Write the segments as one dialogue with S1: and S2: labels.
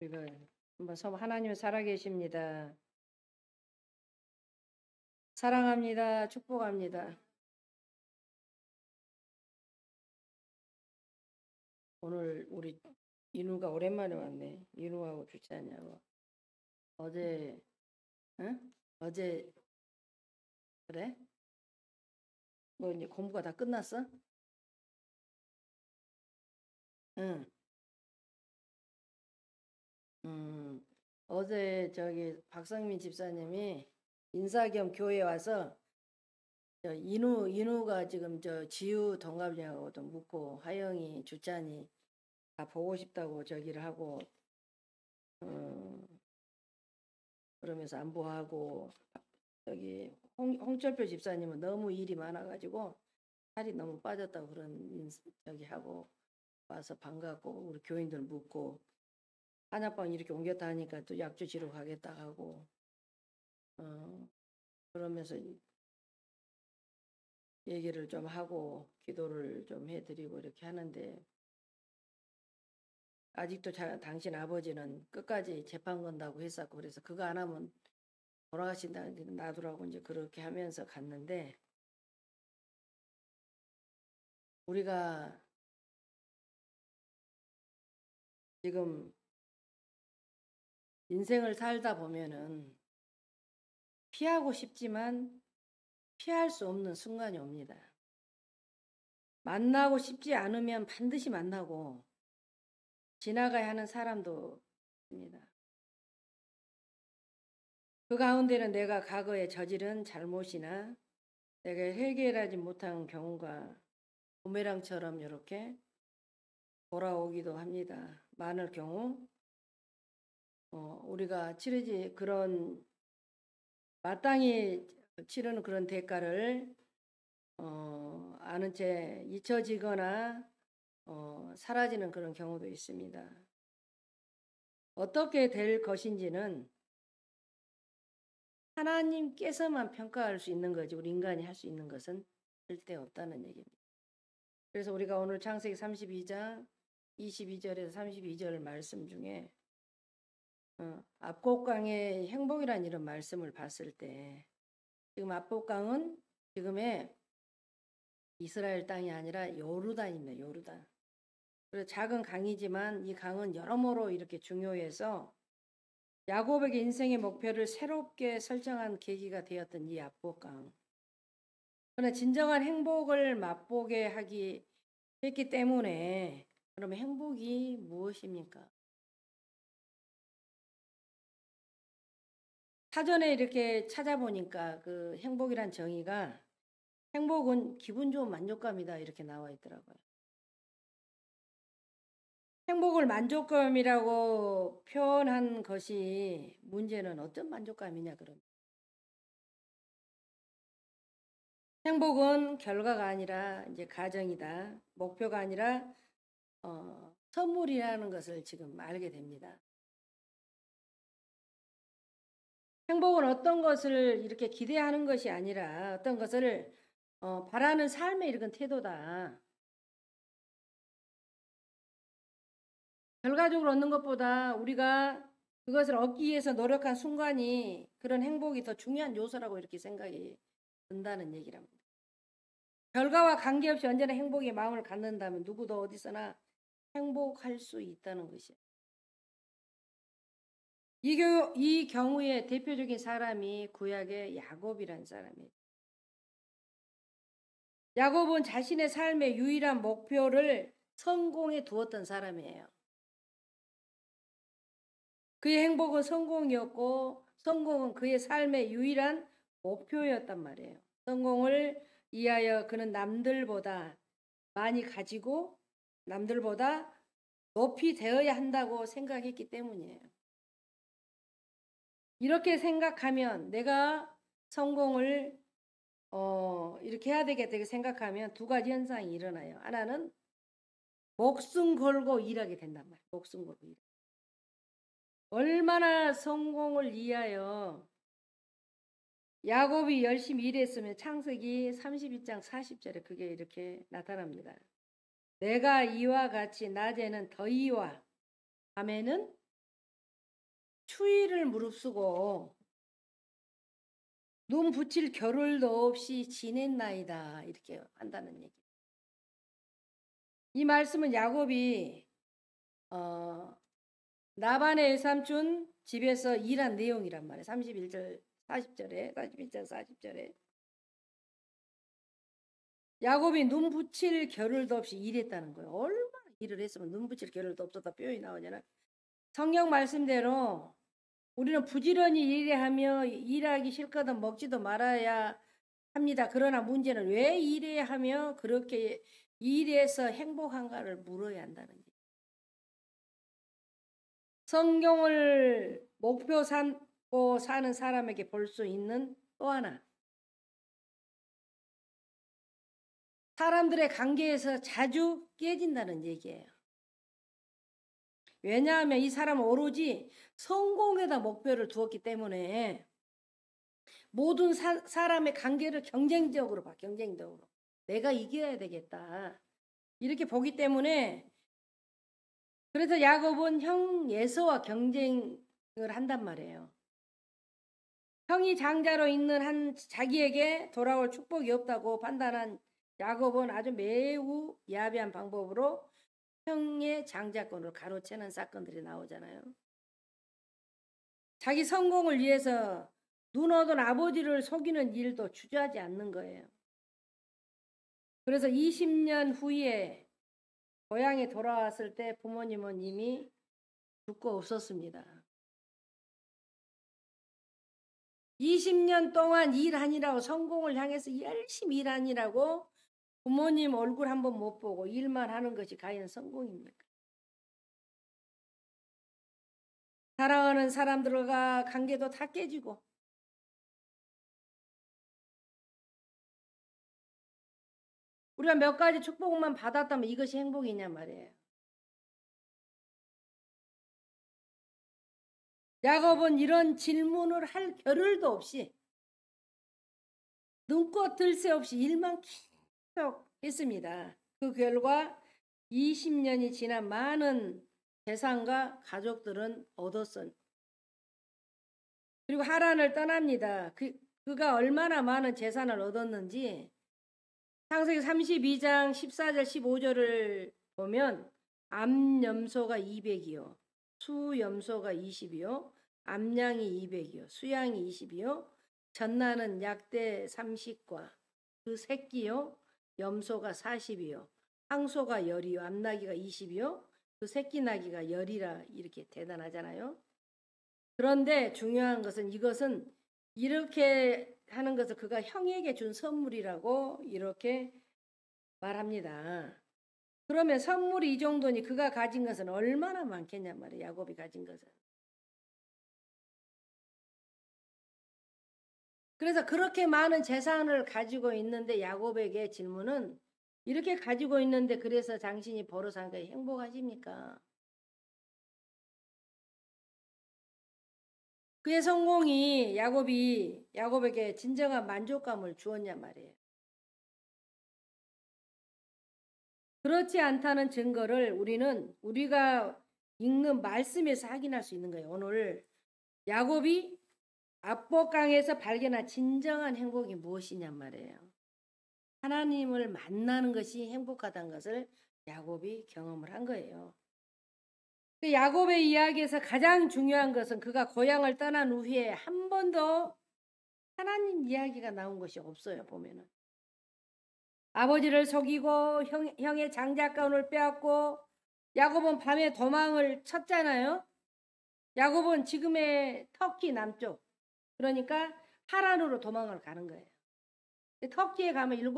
S1: 우리가 한번 하나님 살아계십니다. 사랑합니다. 축복합니다. 오늘 우리 인우가 오랜만에 왔네. 인우하고 주찬이하고 어제 응? 어제 그래? 뭐 이제 공부가 다 끝났어? 응. 어제 저기 박성민 집사님이 인사 겸 교회 와서 인우가 지금 저 지우 동갑이하고도 묻고 하영이 주찬이 다 보고 싶다고 저기를 하고 그러면서 안보하고 저기 홍철표 집사님은 너무 일이 많아가지고 살이 너무 빠졌다고 그런 저기 하고 와서 반갑고 우리 교인들 묻고 한약방 이렇게 옮겼다 하니까 또 약주 지러 가겠다 하고 그러면서 얘기를 좀 하고 기도를 좀 해드리고 이렇게 하는데 아직도 당신 아버지는 끝까지 재판 건다고 했었고 그래서 그거 안 하면 돌아가신다 놔두라고 이제 그렇게 하면서 갔는데 우리가 지금 인생을 살다 보면은 피하고 싶지만 피할 수 없는 순간이 옵니다. 만나고 싶지 않으면 반드시 만나고 지나가야 하는 사람도 있습니다. 그 가운데는 내가 과거에 저지른 잘못이나 내가 해결하지 못한 경우가 부메랑처럼 이렇게 돌아오기도 합니다. 많을 경우 우리가 치르지 그런 마땅히 치르는 그런 대가를 아는 채 잊혀지거나 사라지는 그런 경우도 있습니다. 어떻게 될 것인지는 하나님께서만 평가할 수 있는 거지 우리 인간이 할 수 있는 것은 절대 없다는 얘기입니다. 그래서 우리가 오늘 창세기 32장 22절에서 32절 말씀 중에 압곡강의 행복이라는 이런 말씀을 봤을 때 지금 압곡강은 지금의 이스라엘 땅이 아니라 요르단입니다. 요르단. 그래서 작은 강이지만 이 강은 여러모로 이렇게 중요해서 야곱에게 인생의 목표를 새롭게 설정한 계기가 되었던 이 압곡강. 그러나 진정한 행복을 맛보게 했기 때문에 그러면 행복이 무엇입니까? 사전에 이렇게 찾아보니까 그 행복이란 정의가 행복은 기분 좋은 만족감이다 이렇게 나와 있더라고요. 행복을 만족감이라고 표현한 것이 문제는 어떤 만족감이냐 그럼. 행복은 결과가 아니라 이제 가정이다. 목표가 아니라 선물이라는 것을 지금 알게 됩니다. 행복은 어떤 것을 이렇게 기대하는 것이 아니라 어떤 것을 바라는 삶의 이런 태도다. 결과적으로 얻는 것보다 우리가 그것을 얻기 위해서 노력한 순간이 그런 행복이 더 중요한 요소라고 이렇게 생각이 든다는 얘기랍니다. 결과와 관계없이 언제나 행복의 마음을 갖는다면 누구도 어디서나 행복할 수 있다는 것이에요. 이 경우에 대표적인 사람이 구약의 야곱이라는 사람이에요. 야곱은 자신의 삶의 유일한 목표를 성공에 두었던 사람이에요. 그의 행복은 성공이었고 성공은 그의 삶의 유일한 목표였단 말이에요. 성공을 위하여 그는 남들보다 많이 가지고 남들보다 높이 되어야 한다고 생각했기 때문이에요. 이렇게 생각하면 내가 성공을 이렇게 해야 되겠다 생각하면 두 가지 현상이 일어나요. 하나는 목숨 걸고 일하게 된단 말이에요. 목숨 걸고 일. 얼마나 성공을 위하여 야곱이 열심히 일했으면 창세기 32장 40절에 그게 이렇게 나타납니다. 내가 이와 같이 낮에는 더위와 밤에는 추위를 무릅쓰고 눈 붙일 겨를도 없이 지냈나이다 이렇게 한다는 얘기. 이 말씀은 야곱이 라반의 외삼촌 집에서 일한 내용이란 말이에요. 31절 40절에 31절 40절에 야곱이 눈 붙일 겨를도 없이 일했다는 거예요. 얼마나 일을 했으면 눈 붙일 겨를도 없었다 표현이 나오잖아요. 성경 말씀대로 우리는 부지런히 일하며 일하기 싫거든 먹지도 말아야 합니다. 그러나 문제는 왜 일해야 하며 그렇게 일해서 행복한가를 물어야 한다는 거예요. 성경을 목표 삼고 사는 사람에게 볼 수 있는 또 하나, 사람들의 관계에서 자주 깨진다는 얘기예요. 왜냐하면 이 사람은 오로지 성공에다 목표를 두었기 때문에 모든 사람의 관계를 경쟁적으로 봐. 경쟁적으로. 내가 이겨야 되겠다. 이렇게 보기 때문에 그래서 야곱은 형 에서와 경쟁을 한단 말이에요. 형이 장자로 있는 한 자기에게 돌아올 축복이 없다고 판단한 야곱은 아주 매우 야비한 방법으로 형의 장자권을 가로채는 사건들이 나오잖아요. 자기 성공을 위해서 눈 얻은 아버지를 속이는 일도 주저하지 않는 거예요. 그래서 20년 후에 고향에 돌아왔을 때 부모님은 이미 죽고 없었습니다. 20년 동안 일하니라고 성공을 향해서 열심히 일하니라고 부모님 얼굴 한번 못 보고 일만 하는 것이 과연 성공입니까? 사랑하는 사람들과 관계도 다 깨지고 우리가 몇 가지 축복만 받았다면 이것이 행복이냐 말이에요. 야곱은 이런 질문을 할 겨를도 없이 눈꽃 들새 없이 일만 계속 했습니다. 그 결과 20년이 지난 많은 재산과 가족들은 얻었습니다. 그리고 하란을 떠납니다. 그가 얼마나 많은 재산을 얻었는지 창세기 32장 14절 15절을 보면 암염소가 200이요. 수염소가 20이요. 암양이 200이요. 수양이 20이요. 전나는 약대 30과 그 새끼요. 염소가 40이요. 항소가 10이요. 암나기가 20이요. 그 새끼 나기가 10이라 이렇게 대단하잖아요. 그런데 중요한 것은 이것은 이렇게 하는 것을 그가 형에게 준 선물이라고 이렇게 말합니다. 그러면 선물이 이 정도니 그가 가진 것은 얼마나 많겠냔 말이에요. 야곱이 가진 것은. 그래서 그렇게 많은 재산을 가지고 있는데 야곱에게 질문은 이렇게 가지고 있는데 그래서 당신이 벌어서 한 거에 행복하십니까? 그의 성공이 야곱에게 진정한 만족감을 주었냔 말이에요. 그렇지 않다는 증거를 우리가 읽는 말씀에서 확인할 수 있는 거예요. 오늘 야곱이 압복강에서 발견한 진정한 행복이 무엇이냔 말이에요. 하나님을 만나는 것이 행복하다는 것을 야곱이 경험을 한 거예요. 그 야곱의 이야기에서 가장 중요한 것은 그가 고향을 떠난 후에 한 번도 하나님 이야기가 나온 것이 없어요. 보면은 아버지를 속이고 형의 장자권을 빼앗고 야곱은 밤에 도망을 쳤잖아요. 야곱은 지금의 터키 남쪽 그러니까 하란으로 도망을 가는 거예요. 터키에 가면 7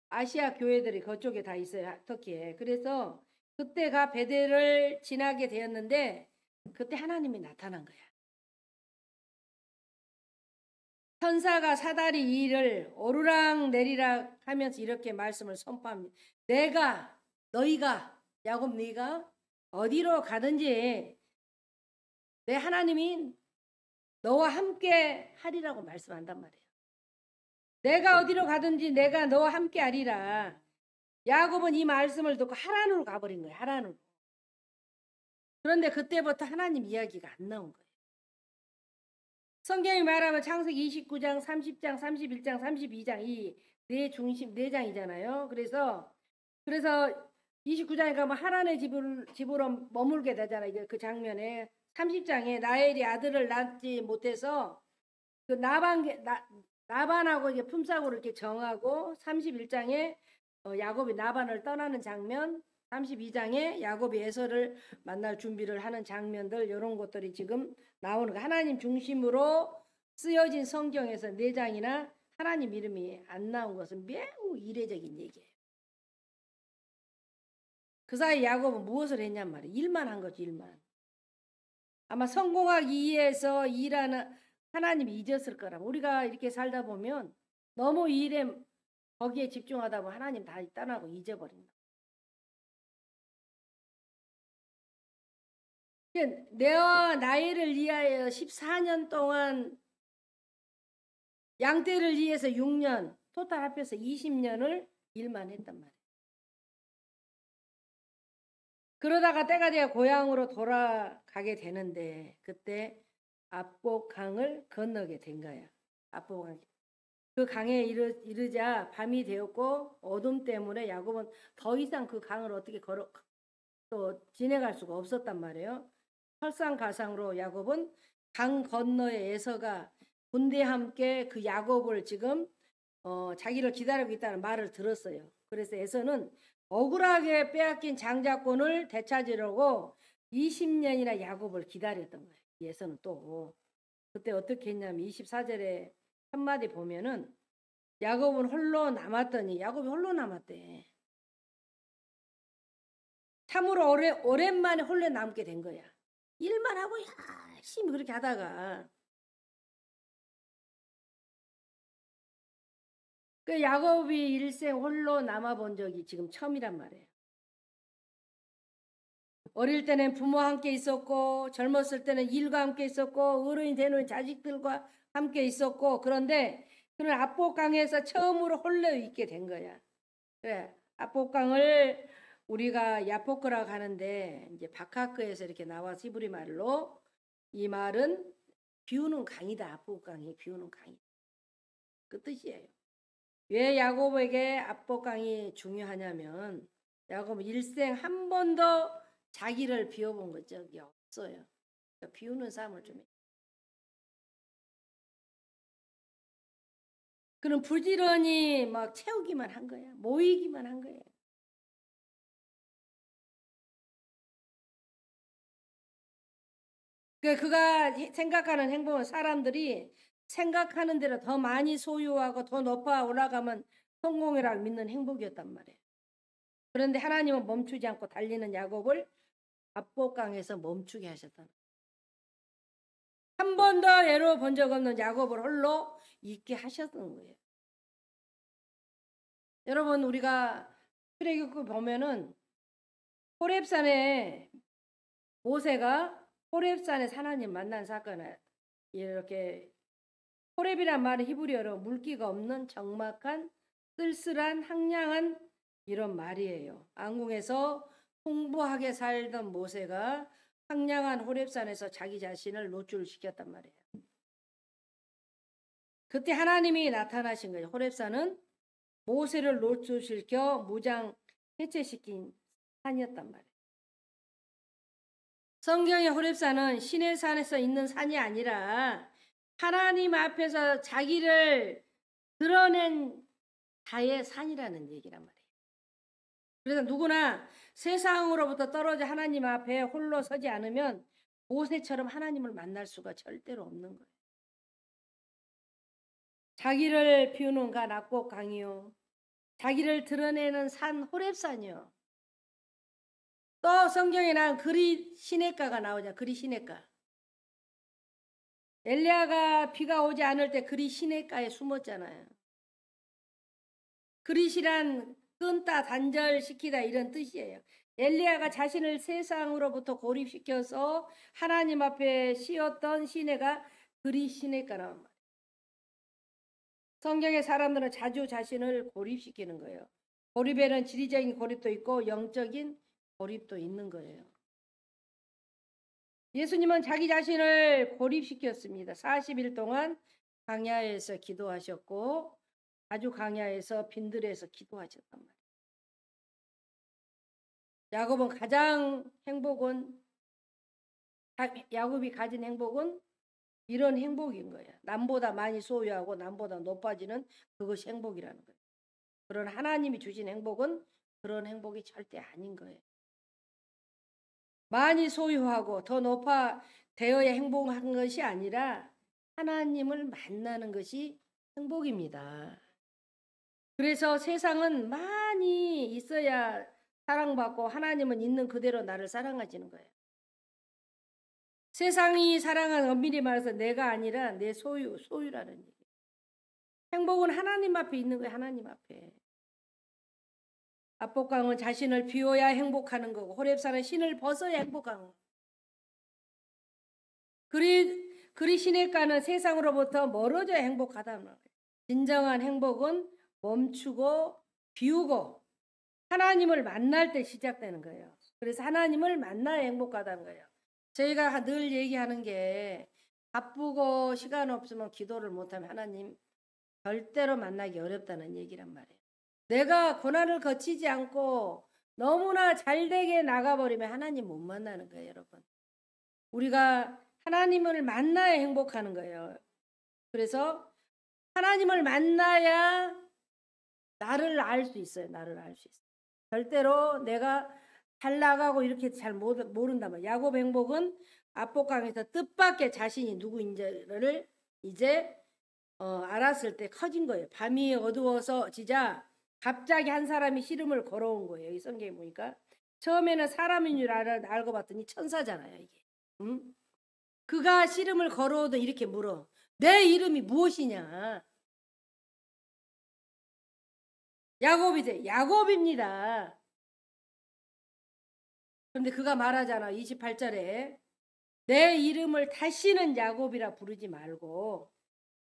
S1: 아시아 교회들이 그쪽에 다 있어요. 터키에. 그래서 그때가 베델을 지나게 되었는데 그때 하나님이 나타난 거야. 천사가 사다리 이를 오르락 내리락 하면서 이렇게 말씀을 선포합니다. 너희가 야곱 네가 어디로 가든지 내 하나님이 너와 함께 하리라고 말씀한단 말이에요. 내가 어디로 가든지 내가 너와 함께 하리라. 야곱은 이 말씀을 듣고 하란으로 가버린 거예요. 하란으로. 그런데 그때부터 하나님 이야기가 안 나온 거예요. 성경이 말하면 창세기 29장, 30장, 31장, 32장 이 네 중심 네 장이잖아요. 그래서 29장에 가면 하란의 집으로 머물게 되잖아요. 그 장면에 30장에 라헬이 아들을 낳지 못해서 그 나반하고 이게 품삯으로 이렇게 정하고 31장에 야곱이 나반을 떠나는 장면, 32장에 야곱이 에서를 만날 준비를 하는 장면들 이런 것들이 지금 나오는 거. 하나님 중심으로 쓰여진 성경에서 4장이나 하나님 이름이 안 나온 것은 매우 이례적인 얘기예요. 그 사이 야곱은 무엇을 했냔 말이에요. 일만 한 거지, 일만. 아마 성공하기 위해서 일하는 하나님이 잊었을 거라고. 우리가 이렇게 살다 보면 너무 일에 거기에 집중하다 보면 하나님 다 떠나고 잊어버린다. 내와 나이를 위하여 14년 동안 양떼를 위해서 6년, 토탈 합해서 20년을 일만 했단 말이에요. 그러다가 때가 되어 고향으로 돌아가게 되는데 그때 압복강을 건너게 된 거야. 압복강. 그 강에 이르자 밤이 되었고 어둠 때문에 야곱은 더 이상 그 강을 어떻게 또 지나갈 수가 없었단 말이에요. 설상가상으로 야곱은 강 건너에 에서가 군대와 함께 그 야곱을 지금 자기를 기다리고 있다는 말을 들었어요. 그래서 에서는 억울하게 빼앗긴 장자권을 되찾으려고 20년이나 야곱을 기다렸던 거예요. 에서는 또 그때 어떻게 했냐면 24절에 한마디 보면은 야곱은 홀로 남았더니 야곱이 홀로 남았대. 참으로 오랜만에 홀로 남게 된 거야. 일만 하고 열심히 그렇게 하다가 그 야곱이 일생 홀로 남아본 적이 지금 처음이란 말이에요. 어릴 때는 부모와 함께 있었고 젊었을 때는 일과 함께 있었고 어른이 되는 자식들과 함께 있었고 그런데 그는 압복강에서 처음으로 홀로 있게 된 거야. 그래, 압복강을 우리가 야포크라고 하는데 이제 바카크에서 이렇게 나와서 히브리 말로 이 말은 비우는 강이다. 압복강이 비우는 강이. 그 뜻이에요. 왜 야곱에게 압복강이 중요하냐면 야곱은 일생 한 번도 자기를 비워본 적이 없어요. 그러니까 비우는 삶을 좀 해. 그럼 부지런히 막 채우기만 한 거야. 모이기만 한 거예요. 그가 생각하는 행복은 사람들이 생각하는 대로 더 많이 소유하고 더 높아 올라가면 성공이라고 믿는 행복이었단 말이에요. 그런데 하나님은 멈추지 않고 달리는 야곱을 압복강에서 멈추게 하셨다. 한 번도 애로 본 적 없는 야곱을 홀로 있게 하셨던 거예요. 여러분 우리가 출애굽기 보면은 호렙산에 모세가 호렙산에서 하나님 만난 사건을 이렇게 호렙이란 말은 히브리어로 물기가 없는 적막한 쓸쓸한 황량한 이런 말이에요. 앙궁에서 풍부하게 살던 모세가 황량한 호렙산에서 자기 자신을 노출시켰단 말이에요. 그때 하나님이 나타나신 거예요. 호렙산은 모세를 노출시켜 무장 해체시킨 산이었단 말이에요. 성경의 호렙산은 신의 산에서 있는 산이 아니라 하나님 앞에서 자기를 드러낸 자의 산이라는 얘기란 말이에요. 그래서 누구나 세상으로부터 떨어져 하나님 앞에 홀로 서지 않으면 모세처럼 하나님을 만날 수가 절대로 없는 거예요. 자기를 비우는 간 압곡강이요. 자기를 드러내는 산 호렙산이요. 또 성경에 난 그리 시냇가가 나오잖아. 그리 시냇가. 엘리야가 비가 오지 않을 때 그리 시냇가에 숨었잖아요. 그리시란 끊다 단절시키다 이런 뜻이에요. 엘리야가 자신을 세상으로부터 고립시켜서 하나님 앞에 쉬었던 시내가 그리 시냇가란 말이에요. 성경의 사람들은 자주 자신을 고립시키는 거예요. 고립에는 지리적인 고립도 있고 영적인 고립도 있는 거예요. 예수님은 자기 자신을 고립시켰습니다. 40일 동안 광야에서 기도하셨고 아주 광야에서 빈들에서 기도하셨단 말이에요. 야곱은 야곱이 가진 행복은 이런 행복인 거예요. 남보다 많이 소유하고 남보다 높아지는 그것이 행복이라는 거예요. 그런 하나님이 주신 행복은 그런 행복이 절대 아닌 거예요. 많이 소유하고 더 높아 되어야 행복한 것이 아니라 하나님을 만나는 것이 행복입니다. 그래서 세상은 많이 있어야 사랑받고 하나님은 있는 그대로 나를 사랑하시는 거예요. 세상이 사랑하는 엄밀히 말해서 내가 아니라 내 소유라는 얘기예요. 행복은 하나님 앞에 있는 거예요. 하나님 앞에. 압복강은 자신을 비워야 행복하는 거고 호렙산은 신을 벗어야 행복한 거고 그리 시냇가는 세상으로부터 멀어져야 행복하다는 거예요. 진정한 행복은 멈추고 비우고 하나님을 만날 때 시작되는 거예요. 그래서 하나님을 만나야 행복하다는 거예요. 저희가 늘 얘기하는 게 바쁘고 시간 없으면 기도를 못하면 하나님 절대로 만나기 어렵다는 얘기란 말이에요. 내가 고난을 거치지 않고 너무나 잘되게 나가버리면 하나님 못 만나는 거예요, 여러분. 우리가 하나님을 만나야 행복하는 거예요. 그래서 하나님을 만나야 나를 알 수 있어요. 나를 알 수 있어요. 절대로 내가 잘 나가고 이렇게 잘 모른단 말이에요. 야곱 행복은 압복강에서 뜻밖의 자신이 누구인지를 이제 알았을 때 커진 거예요. 밤이 어두워서 지자 갑자기 한 사람이 씨름을 걸어온 거예요. 이 성경에 보니까 처음에는 사람인 줄 알고 봤더니 천사잖아요. 이게. 그가 씨름을 걸어오더 이렇게 물어. 내 이름이 무엇이냐? 야곱이지. 야곱입니다. 그런데 그가 말하잖아. 28절에 내 이름을 다시는 야곱이라 부르지 말고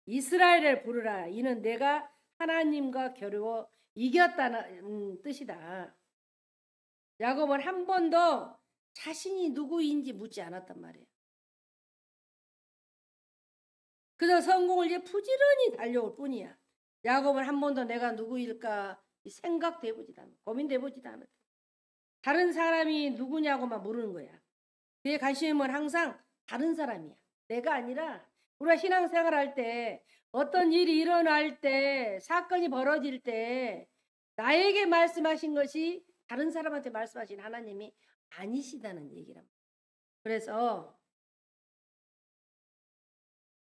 S1: 이스라엘을 부르라. 이는 내가 하나님과 겨루어 이겼다는 뜻이다. 야곱은 한 번도 자신이 누구인지 묻지 않았단 말이에요. 그저 성공을 이제 부지런히 달려올 뿐이야. 야곱은 한 번도 내가 누구일까 생각도 해보지도 않아. 고민도 해보지도 않아. 다른 사람이 누구냐고만 물는 거야. 그의 관심은 항상 다른 사람이야. 내가 아니라 우리가 신앙생활 할 때 어떤 일이 일어날 때 사건이 벌어질 때 나에게 말씀하신 것이 다른 사람한테 말씀하신 하나님이 아니시다는 얘기랍니다. 그래서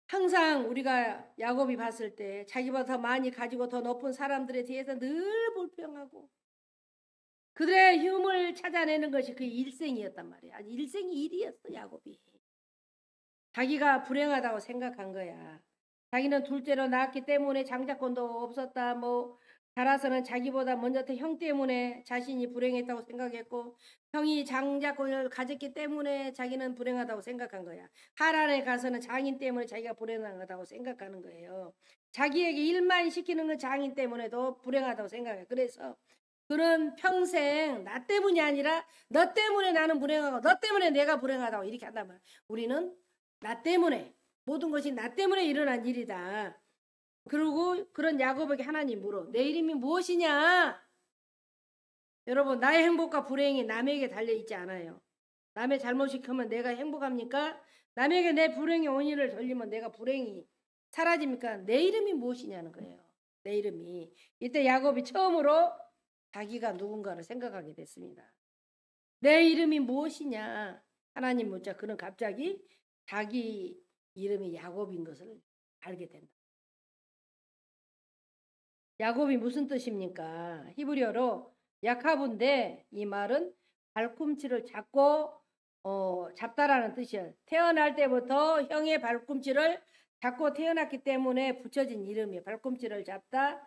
S1: 항상 우리가 야곱이 봤을 때 자기보다 더 많이 가지고 더 높은 사람들에 대해서 늘 불평하고 그들의 힘을 찾아내는 것이 그의 일생이었단 말이야. 일생이 일이었어 야곱이. 자기가 불행하다고 생각한 거야. 자기는 둘째로 낳았기 때문에 장자권도 없었다. 자라서는 자기보다 먼저 형 때문에 자신이 불행했다고 생각했고 형이 장자권을 가졌기 때문에 자기는 불행하다고 생각한 거야. 하란에 가서는 장인 때문에 자기가 불행하다고 생각하는 거예요. 자기에게 일만 시키는 그 장인 때문에도 불행하다고 생각해. 그래서 그런 평생 나 때문이 아니라 너 때문에 나는 불행하고 너 때문에 내가 불행하다고 이렇게 한단 말이야. 우리는 나 때문에 모든 것이 나 때문에 일어난 일이다. 그리고 그런 야곱에게 하나님 물어. 내 이름이 무엇이냐? 여러분 나의 행복과 불행이 남에게 달려있지 않아요. 남의 잘못이 크면 내가 행복합니까? 남에게 내 불행의 원인을 돌리면 내가 불행이 사라집니까? 내 이름이 무엇이냐는 거예요. 내 이름이. 이때 야곱이 처음으로 자기가 누군가를 생각하게 됐습니다. 내 이름이 무엇이냐? 하나님 묻자 그는 갑자기 자기 이름이 야곱인 것을 알게 된다. 야곱이 무슨 뜻입니까? 히브리어로 야카브인데 이 말은 발꿈치를 잡다라는 뜻이에요. 태어날 때부터 형의 발꿈치를 잡고 태어났기 때문에 붙여진 이름이에요. 발꿈치를 잡다.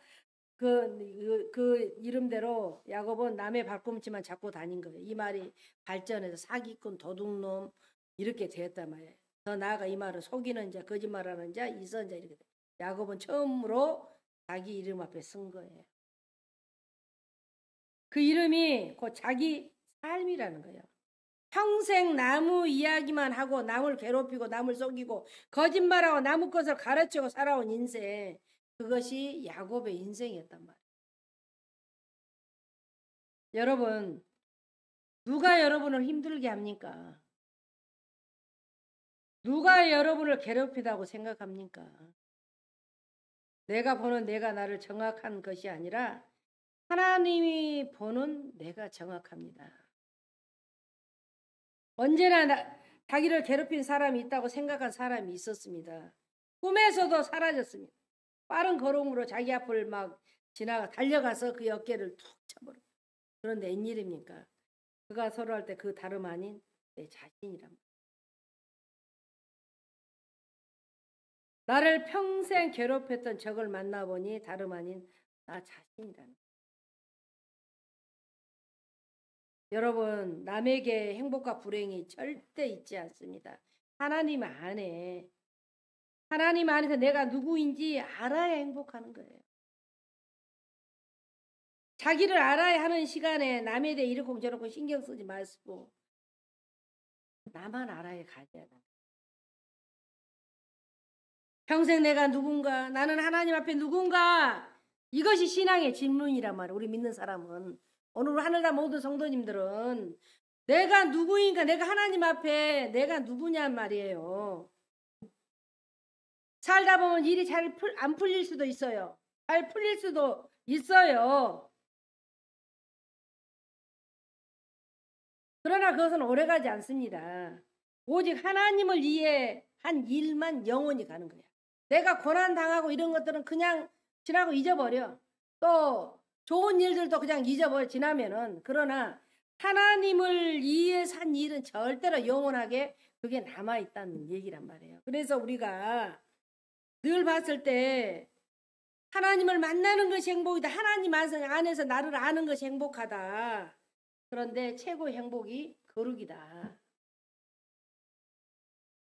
S1: 그 이름대로 야곱은 남의 발꿈치만 잡고 다닌 거예요. 이 말이 발전해서 사기꾼, 도둑놈 이렇게 되었단 말이에요. 더 나아가 이 말은 속이는 자, 거짓말하는 자, 이선자 이렇게 돼. 야곱은 처음으로 자기 이름 앞에 쓴 거예요. 그 이름이 곧 자기 삶이라는 거예요. 평생 나무 이야기만 하고 남을 괴롭히고 남을 속이고 거짓말하고 남의 것을 가르치고 살아온 인생, 그것이 야곱의 인생이었단 말이에요. 여러분, 누가 여러분을 힘들게 합니까? 누가 여러분을 괴롭히다고 생각합니까? 내가 보는 내가 나를 정확한 것이 아니라 하나님이 보는 내가 정확합니다. 언제나 자기를 괴롭힌 사람이 있다고 생각한 사람이 있었습니다. 꿈에서도 사라졌습니다. 빠른 걸음으로 자기 앞을 막 지나가 달려가서 그 어깨를 툭 쳐버려. 그런데 웬일입니까? 그가 서로 할 때 그 다름 아닌 내 자신이란 말이에요. 나를 평생 괴롭혔던 적을 만나보니 다름 아닌 나 자신이라는 거예요. 여러분, 남에게 행복과 불행이 절대 있지 않습니다. 하나님 안에, 하나님 안에서 내가 누구인지 알아야 행복하는 거예요. 자기를 알아야 하는 시간에 남에 대해 이렇고 저렇고 신경 쓰지 마시고 나만 알아야 가져야 돼. 평생 내가 누군가, 나는 하나님 앞에 누군가, 이것이 신앙의 질문이란 말이에요. 우리 믿는 사람은, 오늘 하늘나라 모든 성도님들은 내가 누구인가, 내가 하나님 앞에 내가 누구냔 말이에요. 살다 보면 일이 잘 안 풀릴 수도 있어요. 잘 풀릴 수도 있어요. 그러나 그것은 오래가지 않습니다. 오직 하나님을 위해 한 일만 영원히 가는 거야. 내가 고난당하고 이런 것들은 그냥 지나고 잊어버려. 또 좋은 일들도 그냥 잊어버려 지나면은. 그러나 하나님을 위해 산 일은 절대로 영원하게 그게 남아있다는 얘기란 말이에요. 그래서 우리가 늘 봤을 때 하나님을 만나는 것이 행복이다. 하나님 안에서 나를 아는 것이 행복하다. 그런데 최고의 행복이 거룩이다.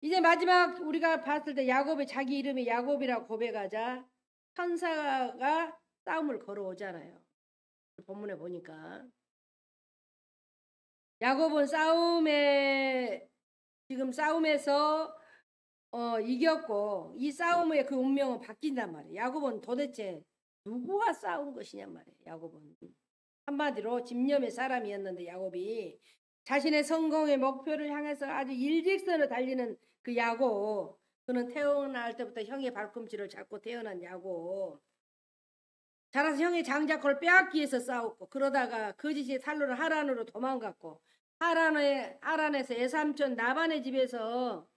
S1: 이제 마지막 우리가 봤을 때 야곱의 자기 이름이 야곱이라고 고백하자 천사가 싸움을 걸어오잖아요. 본문에 보니까 야곱은 지금 싸움에서 이겼고 이 싸움의 그 운명은 바뀐단 말이에요. 야곱은 도대체 누구와 싸운 것이냔 말이에요. 야곱은 한마디로 집념의 사람이었는데 야곱이 자신의 성공의 목표를 향해서 아주 일직선으로 달리는 그 야곱, 그는 태어날 때부터 형의 발꿈치를 잡고 태어난 야곱. 자라서 형의 장자권을 빼앗기 위해서 싸웠고, 그러다가 거짓의 탈로를 하란으로 도망갔고, 하란에서 애삼촌 나반의 집에서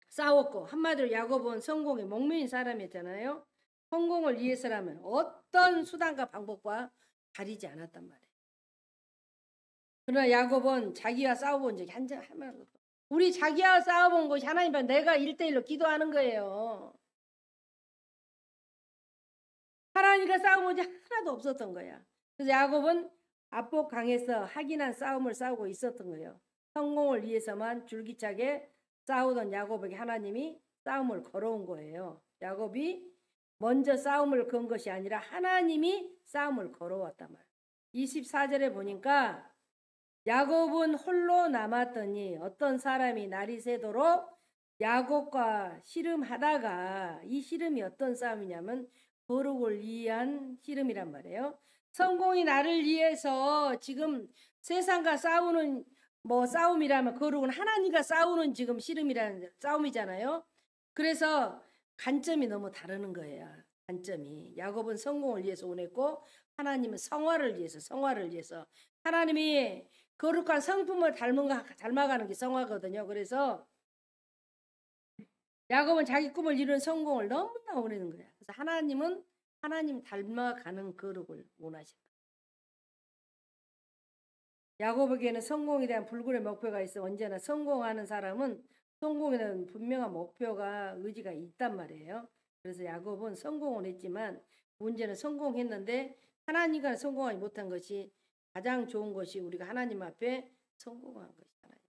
S1: 싸웠고, 한마디로 야곱은 성공의 목매인 사람이었잖아요. 성공을 위해서라면 어떤 수단과 방법과 가리지 않았단 말이에요. 그러나 야곱은 자기와 싸워본 적이 한 번도 없어. 우리 자기와 싸워본 것이 하나님 앞에 내가 1대1로 기도하는 거예요. 하나님과 싸워본 적이 하나도 없었던 거야. 그래서 야곱은 압복강에서 확인한 싸움을 싸우고 있었던 거예요. 성공을 위해서만 줄기차게 싸우던 야곱에게 하나님이 싸움을 걸어온 거예요. 야곱이 먼저 싸움을 건 것이 아니라 하나님이 싸움을 걸어왔단 말이에요. 24절에 보니까 야곱은 홀로 남았더니 어떤 사람이 날이 새도록 야곱과 씨름하다가, 이 씨름이 어떤 싸움이냐면 거룩을 위한 씨름이란 말이에요. 성공이 나를 위해서 지금 세상과 싸우는 싸움이라면 거룩은 하나님과 싸우는 지금 씨름이라는 싸움이잖아요. 그래서 관점이 너무 다르는 거예요. 관점이. 야곱은 성공을 위해서 원했고 하나님은 성화를 위해서 하나님이 거룩한 성품을 닮아가는 게 성화거든요. 그래서 야곱은 자기 꿈을 이루는 성공을 너무나 원하는 거야. 그래서 하나님은 하나님 닮아가는 거룩을 원하신다. 야곱에게는 성공에 대한 불굴의 목표가 있어. 언제나 성공하는 사람은 성공에 대한 분명한 목표가, 의지가 있단 말이에요. 그래서 야곱은 성공을 했지만 문제는 성공했는데 하나님과 성공하지 못한 것이 가장 좋은 것이 우리가 하나님 앞에 성공한 것이잖아요.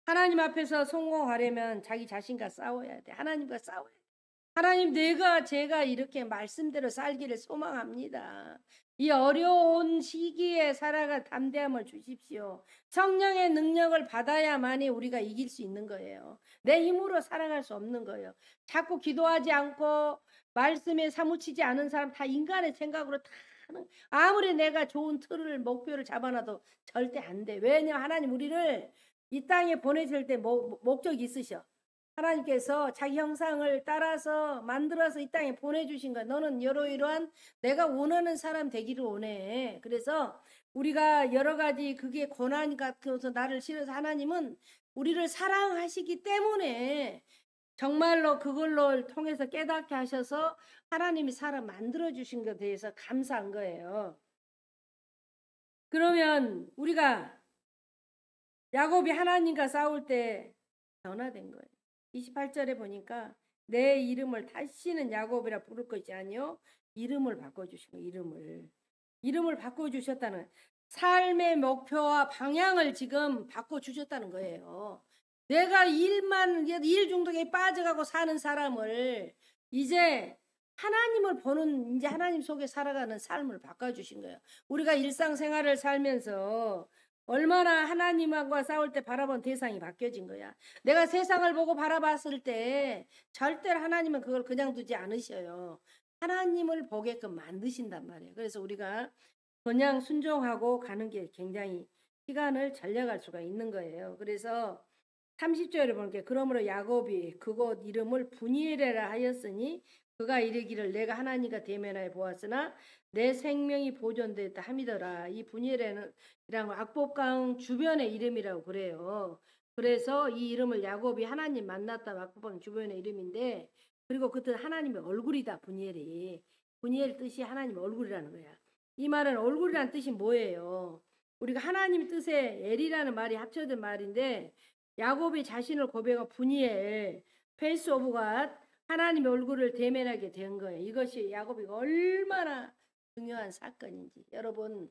S1: 하나님 앞에서 성공하려면 자기 자신과 싸워야 돼. 하나님과 싸워야 돼. 하나님, 제가 이렇게 말씀대로 살기를 소망합니다. 이 어려운 시기에 살아갈 담대함을 주십시오. 성령의 능력을 받아야만이 우리가 이길 수 있는 거예요. 내 힘으로 살아갈 수 없는 거예요. 자꾸 기도하지 않고 말씀에 사무치지 않은 사람 다 인간의 생각으로 다 하는, 아무리 내가 좋은 틀을 목표를 잡아놔도 절대 안 돼. 왜냐하면 하나님 우리를 이 땅에 보내실 때 목적이 있으셔. 하나님께서 자기 형상을 따라서 만들어서 이 땅에 보내주신 거야. 너는 이러이러한 내가 원하는 사람 되기를 원해. 그래서 우리가 여러 가지 그게 고난 같아서 나를 싫어서 하나님은 우리를 사랑하시기 때문에 정말로 그걸로 통해서 깨닫게 하셔서 하나님이 사람 만들어주신 것에 대해서 감사한 거예요. 그러면 우리가 야곱이 하나님과 싸울 때 변화된 거예요. 28절에 보니까 내 이름을 다시는 야곱이라 부를 것이 아니요 이름을 바꿔주신 거예요. 이름을 바꿔주셨다는, 삶의 목표와 방향을 지금 바꿔주셨다는 거예요. 내가 일 중독에 빠져가고 사는 사람을 이제 하나님을 보는, 이제 하나님 속에 살아가는 삶을 바꿔주신 거예요. 우리가 일상생활을 살면서 얼마나 하나님과 싸울 때 바라본 대상이 바뀌어진 거야. 내가 세상을 보고 바라봤을 때 절대로 하나님은 그걸 그냥 두지 않으셔요. 하나님을 보게끔 만드신단 말이에요. 그래서 우리가 그냥 순종하고 가는 게 굉장히 시간을 절약할 수가 있는 거예요. 그래서 30절에 보니까 그러므로 야곱이 그곳 이름을 분이엘이라 하였으니 그가 이르기를 내가 하나님과 대면하여 보았으나 내 생명이 보존되었다 함이더라. 이 분이엘이라는 악복강 주변의 이름이라고 그래요. 그래서 이 이름을 야곱이 하나님 만났다 악복강 주변의 이름인데, 그리고 그때 하나님의 얼굴이다. 분이엘 뜻이 하나님의 얼굴이라는 거야. 이 말은 얼굴이라는 뜻이 뭐예요? 우리가 하나님 뜻에 엘이라는 말이 합쳐진 말인데, 야곱이 자신을 고백한 분이엘, 페이스 오브 갓, 하나님의 얼굴을 대면하게 된 거예요. 이것이 야곱이 얼마나 중요한 사건인지. 여러분,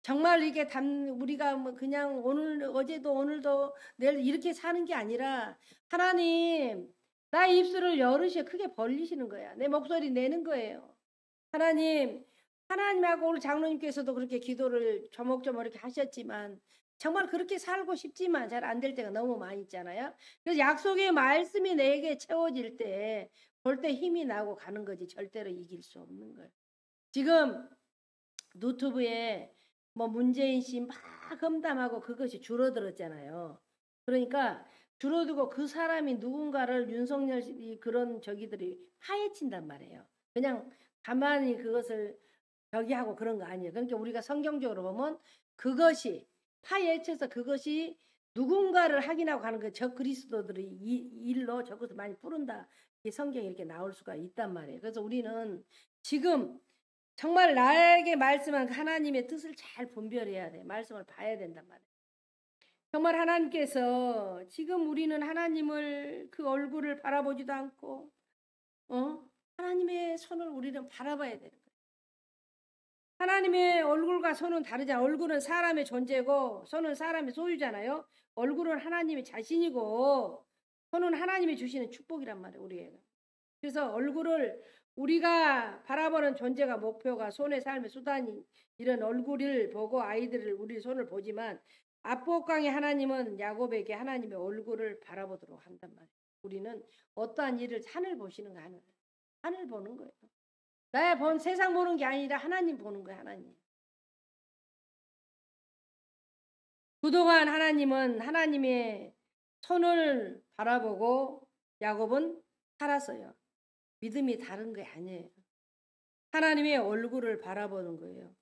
S1: 정말 이게 우리가 뭐 그냥 어제도 오늘도 내일 이렇게 사는 게 아니라 하나님, 나의 입술을 열으시어 크게 벌리시는 거야. 내 목소리 내는 거예요. 하나님하고 오늘 장로님께서도 그렇게 기도를 조목조목 이렇게 하셨지만 정말 그렇게 살고 싶지만 잘 안 될 때가 너무 많이 있잖아요. 그래서 약속의 말씀이 내게 채워질 때 볼 때 힘이 나고 가는 거지 절대로 이길 수 없는 거예요. 지금 유튜브에 뭐 문재인 씨 막 험담하고 그것이 줄어들었잖아요. 그러니까 줄어들고 그 사람이 누군가를 윤석열 그런 저기들이 파헤친단 말이에요. 그냥 가만히 그것을 저기 하고 그런 거 아니에요. 그러니까 우리가 성경적으로 보면 그것이 파헤쳐서 그것이 누군가를 확인하고 가는 거, 저 그리스도들의 일로 저것을 많이 부른다. 이 성경이 이렇게 나올 수가 있단 말이에요. 그래서 우리는 지금 정말 나에게 말씀한 하나님의 뜻을 잘 분별해야 돼. 말씀을 봐야 된단 말이에요. 정말 하나님께서 지금 우리는 하나님을 그 얼굴을 바라보지도 않고 하나님의 손을 우리는 바라봐야 되는 거예요. 하나님의 얼굴과 손은 다르잖아요. 얼굴은 사람의 존재고 손은 사람의 소유잖아요. 얼굴은 하나님의 자신이고 손은 하나님이 주시는 축복이란 말이에요. 우리에게. 그래서 얼굴을 우리가 바라보는 존재가 목표가 손의 삶의 수단이 이런 얼굴을 보고 아이들을 우리 손을 보지만 압복강의 하나님은 야곱에게 하나님의 얼굴을 바라보도록 한단 말이에요. 우리는 어떠한 일을 하늘 보시는 거 하늘 보는 거예요. 나의 세상 보는 게 아니라 하나님 보는 거예요. 하나님. 그동안 하나님은 하나님의 손을 바라보고 야곱은 살았어요. 믿음이 다른 게 아니에요. 하나님의 얼굴을 바라보는 거예요.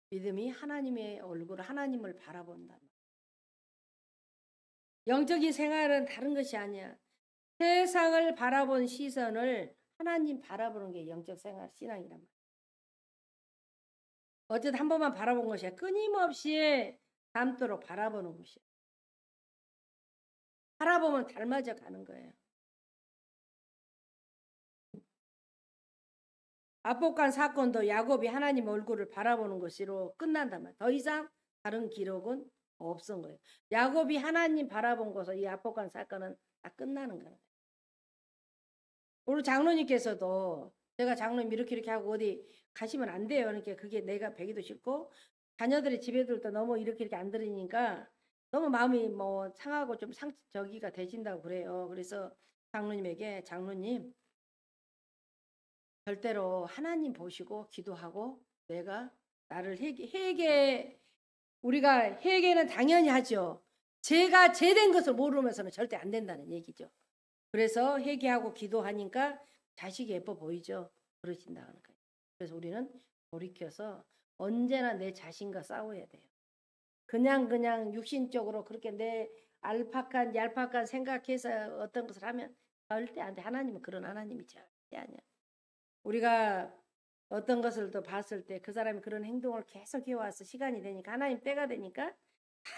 S1: 믿음이 하나님의 얼굴을 하나님을 바라본다. 영적인 생활은 다른 것이 아니야. 세상을 바라본 시선을 하나님 바라보는 게 영적 생활 신앙이란 말이야. 어쨌든 한 번만 바라본 것이야. 끊임없이 닮도록 바라보는 것이야. 바라보면 닮아져 가는 거예요. 압복강 사건도 야곱이 하나님 얼굴을 바라보는 것으로 끝난단 말이에요. 더 이상 다른 기록은 없은 거예요. 야곱이 하나님 바라본 것으로 이 압복강 사건은 다 끝나는 거예요. 우리 장로님께서도 제가 장로님 이렇게 하고 어디 가시면 안 돼요. 그러니까 그게 내가 배기도 싫고 자녀들이 집에들도 너무 이렇게 안 들으니까 너무 마음이 뭐 상하고 좀 저기가 되신다고 그래요. 그래서 장로님에게 장로님 절대로 하나님 보시고 기도하고 내가 나를 회개 우리가 회개는 당연히 하죠. 제가 죄된 것을 모르면서는 절대 안 된다는 얘기죠. 그래서 회개하고 기도하니까 자식이 예뻐 보이죠. 그러신다는 거예요. 그래서 우리는 돌이켜서 언제나 내 자신과 싸워야 돼요. 그냥 육신적으로 그렇게 내 얄팍한 생각해서 어떤 것을 하면 절대 안 돼. 하나님은 그런 하나님이 절대 아니야. 우리가 어떤 것을 또 봤을 때 그 사람이 그런 행동을 계속 해와서 시간이 되니까 하나님 때가 되니까 다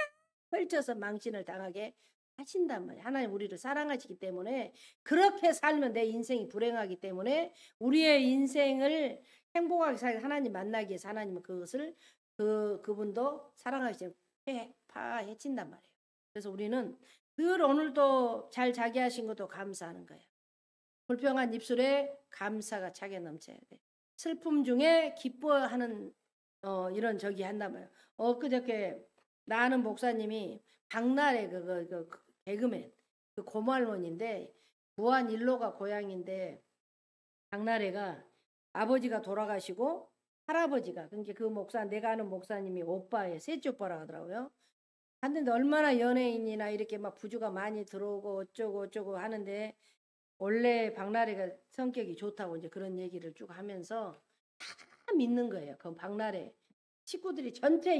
S1: 펼쳐서 망신을 당하게 하신단 말이에요. 하나님 우리를 사랑하시기 때문에 그렇게 살면 내 인생이 불행하기 때문에 우리의 인생을 행복하게 살게 하나님 만나기 위해서 하나님은 그것을 그분도 사랑하시고 파헤친단 말이에요. 그래서 우리는 늘 오늘도 잘 자기 하신 것도 감사하는 거예요. 불평한 입술에 감사가 차게 넘쳐야 돼. 슬픔 중에 기뻐하는 이런 저기 한단 말이에요. 엊그저께 나 아는 목사님이 박나래 그 개그맨 그 고모할머니인데 부안 일로가 고향인데 박나래가 아버지가 돌아가시고 할아버지가 그러니까 그 목사 내가 아는 목사님이 오빠예요. 셋째 오빠라 하더라고요. 하는데 얼마나 연예인이나 이렇게 막 부주가 많이 들어오고 어쩌고 하는데 원래 박나래가 성격이 좋다고 이제 그런 얘기를 쭉 하면서 다 믿는 거예요. 그 박나래 식구들이 전체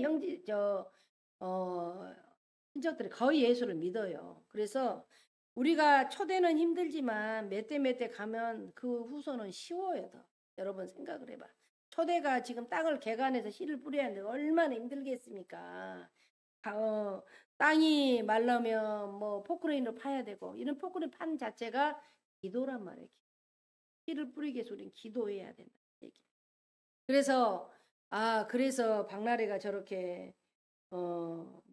S1: 친척들이 거의 예수를 믿어요. 그래서 우리가 초대는 힘들지만 몇 대 가면 그 후손은 쉬워요. 더. 여러분 생각을 해봐. 초대가 지금 땅을 개간해서 씨를 뿌려야 하는데 얼마나 힘들겠습니까? 땅이 말라면 뭐 포크레인으로 파야 되고 이런 포크레인 파는 자체가 기도란 말이에요. 씨를 뿌리기 위해서 우리는 기도해야 된다. 얘기. 그래서 박나래가 저렇게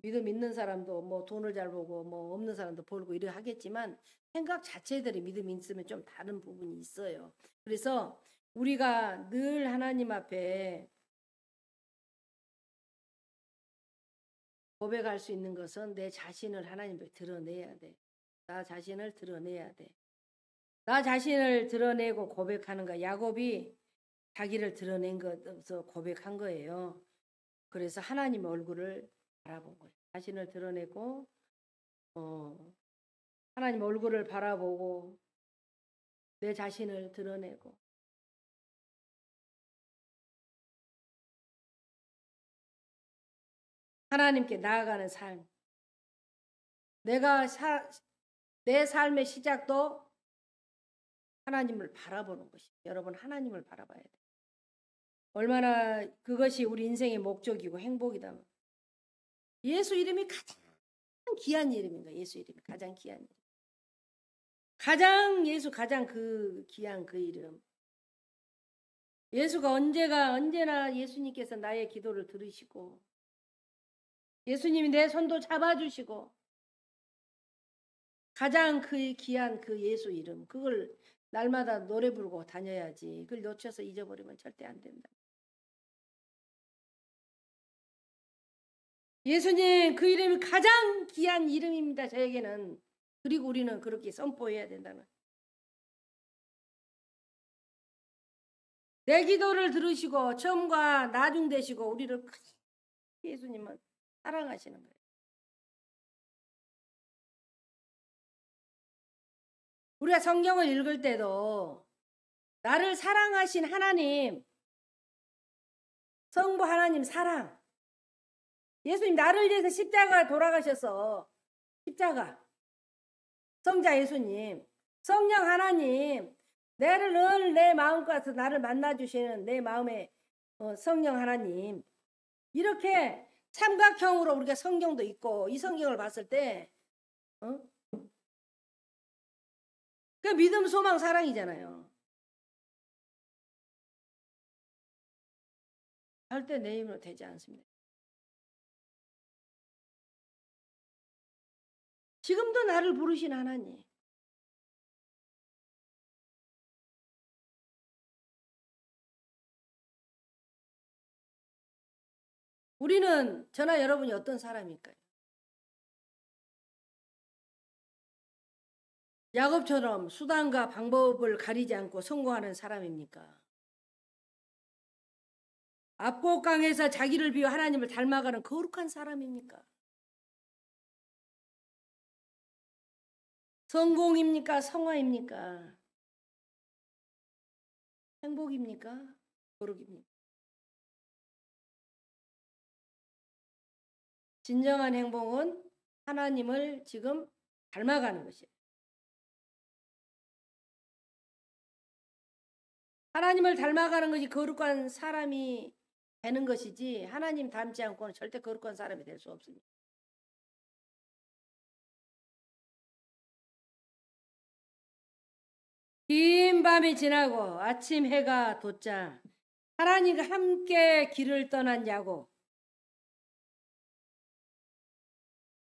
S1: 믿음 있는 사람도 뭐 돈을 잘 보고 뭐 없는 사람도 벌고 이래 하겠지만 생각 자체들이 믿음 있으면 좀 다른 부분이 있어요. 그래서 우리가 늘 하나님 앞에 고백할 수 있는 것은 내 자신을 하나님 앞에 드러내야 돼. 나 자신을 드러내야 돼. 나 자신을 드러내고 고백하는 거. 야곱이 자기를 드러낸 것에서 고백한 거예요. 그래서 하나님 얼굴을 바라본 거예요. 자신을 드러내고 하나님 얼굴을 바라보고 내 자신을 드러내고 하나님께 나아가는 삶. 내 삶의 시작도 하나님을 바라보는 것이에요. 여러분 하나님을 바라봐야 돼요. 얼마나 그것이 우리 인생의 목적이고 행복이다. 예수 이름이 가장 귀한 이름인 거예요. 예수 이름이 가장 귀한 이름. 가장 그 귀한 그 이름. 예수가 언제나 예수님께서 나의 기도를 들으시고 예수님이 내 손도 잡아주시고 가장 그 귀한 그 예수 이름 그걸 날마다 노래 부르고 다녀야지. 그걸 놓쳐서 잊어버리면 절대 안 된다. 예수님 그 이름이 가장 귀한 이름입니다. 저에게는. 그리고 우리는 그렇게 선포해야 된다는. 내 기도를 들으시고 처음과 나중 되시고 우리를 예수님은 사랑하시는 거예요. 우리가 성경을 읽을 때도 나를 사랑하신 하나님, 성부 하나님 사랑. 예수님 나를 위해서 십자가 돌아가셔서 십자가. 성자 예수님, 성령 하나님, 나를 늘 내 마음가서 나를 만나주시는 내 마음의 성령 하나님. 이렇게 삼각형으로 우리가 성경도 있고 이 성경을 봤을 때 그 믿음, 소망, 사랑이잖아요. 절대 내 힘으로 되지 않습니다. 지금도 나를 부르신 하나님. 우리는 저나 여러분이 어떤 사람일까요? 야곱처럼 수단과 방법을 가리지 않고 성공하는 사람입니까? 압곡강에서 자기를 비워 하나님을 닮아가는 거룩한 사람입니까? 성공입니까? 성화입니까? 행복입니까? 거룩입니까? 진정한 행복은 하나님을 지금 닮아가는 것이에요. 하나님을 닮아가는 것이 거룩한 사람이 되는 것이지 하나님 닮지 않고는 절대 거룩한 사람이 될 수 없습니다. 긴 밤이 지나고 아침 해가 돋자 하나님과 함께 길을 떠난 야곱.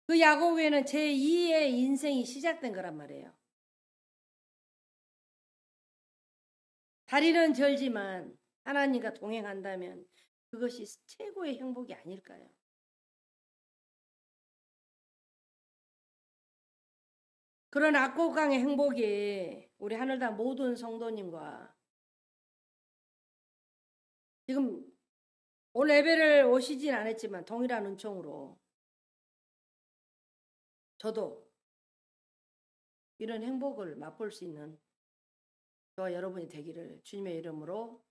S1: 그 야곱에는 제2의 인생이 시작된 거란 말이에요. 다리는 절지만 하나님과 동행한다면 그것이 최고의 행복이 아닐까요? 그런 악곡강의 행복이 우리 하늘당 모든 성도님과 지금 오늘 예배를 오시진 않았지만 동일한 은총으로 저도 이런 행복을 맛볼 수 있는 저와 여러분이 되기를 주님의 이름으로